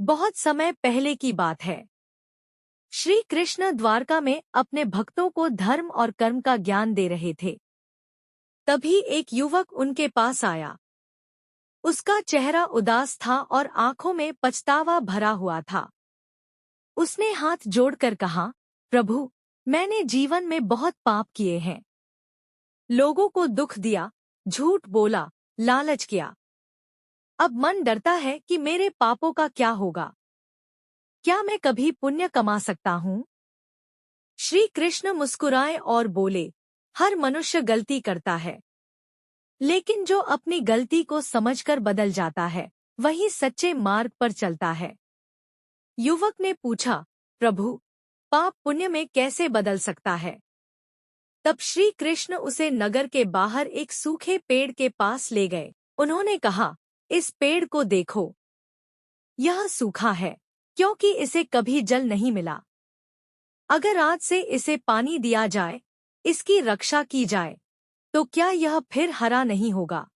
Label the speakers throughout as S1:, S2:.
S1: बहुत समय पहले की बात है। श्री कृष्ण द्वारका में अपने भक्तों को धर्म और कर्म का ज्ञान दे रहे थे। तभी एक युवक उनके पास आया। उसका चेहरा उदास था और आंखों में पछतावा भरा हुआ था। उसने हाथ जोड़कर कहा, प्रभु, मैंने जीवन में बहुत पाप किए हैं। लोगों को दुख दिया, झूठ बोला, लालच किया। अब मन डरता है कि मेरे पापों का क्या होगा। क्या मैं कभी पुण्य कमा सकता हूँ? श्री कृष्ण मुस्कुराए और बोले, हर मनुष्य गलती करता है, लेकिन जो अपनी गलती को समझकर बदल जाता है वही सच्चे मार्ग पर चलता है। युवक ने पूछा, प्रभु, पाप पुण्य में कैसे बदल सकता है? तब श्री कृष्ण उसे नगर के बाहर एक सूखे पेड़ के पास ले गए। उन्होंने कहा, इस पेड़ को देखो, यह सूखा है क्योंकि इसे कभी जल नहीं मिला। अगर आज से इसे पानी दिया जाए, इसकी रक्षा की जाए, तो क्या यह फिर हरा नहीं होगा?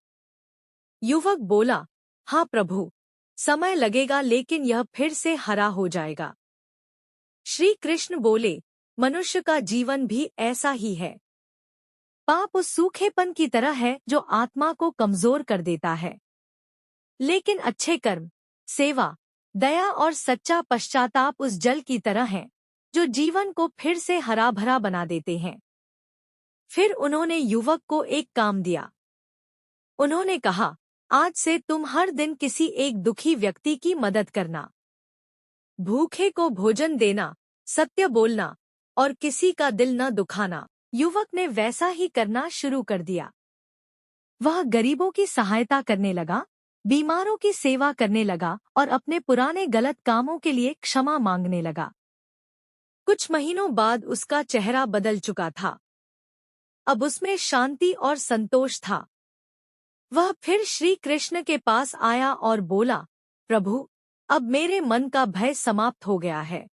S1: युवक बोला, हाँ प्रभु, समय लगेगा लेकिन यह फिर से हरा हो जाएगा। श्री कृष्ण बोले, मनुष्य का जीवन भी ऐसा ही है। पाप उस सूखेपन की तरह है जो आत्मा को कमजोर कर देता है, लेकिन अच्छे कर्म, सेवा, दया और सच्चा पश्चाताप उस जल की तरह हैं जो जीवन को फिर से हरा भरा बना देते हैं। फिर उन्होंने युवक को एक काम दिया। उन्होंने कहा, आज से तुम हर दिन किसी एक दुखी व्यक्ति की मदद करना, भूखे को भोजन देना, सत्य बोलना और किसी का दिल न दुखाना। युवक ने वैसा ही करना शुरू कर दिया। वह गरीबों की सहायता करने लगा, बीमारों की सेवा करने लगा और अपने पुराने गलत कामों के लिए क्षमा मांगने लगा। कुछ महीनों बाद उसका चेहरा बदल चुका था। अब उसमें शांति और संतोष था। वह फिर श्री कृष्ण के पास आया और बोला, प्रभु, अब मेरे मन का भय समाप्त हो गया है।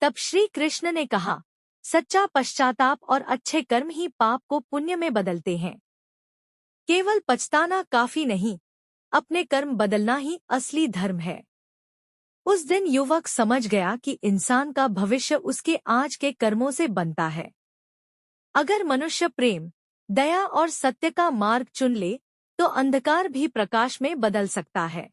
S1: तब श्री कृष्ण ने कहा, सच्चा पश्चाताप और अच्छे कर्म ही पाप को पुण्य में बदलते हैं। केवल पछताना काफी नहीं, अपने कर्म बदलना ही असली धर्म है। उस दिन युवक समझ गया कि इंसान का भविष्य उसके आज के कर्मों से बनता है। अगर मनुष्य प्रेम, दया और सत्य का मार्ग चुन ले, तो अंधकार भी प्रकाश में बदल सकता है।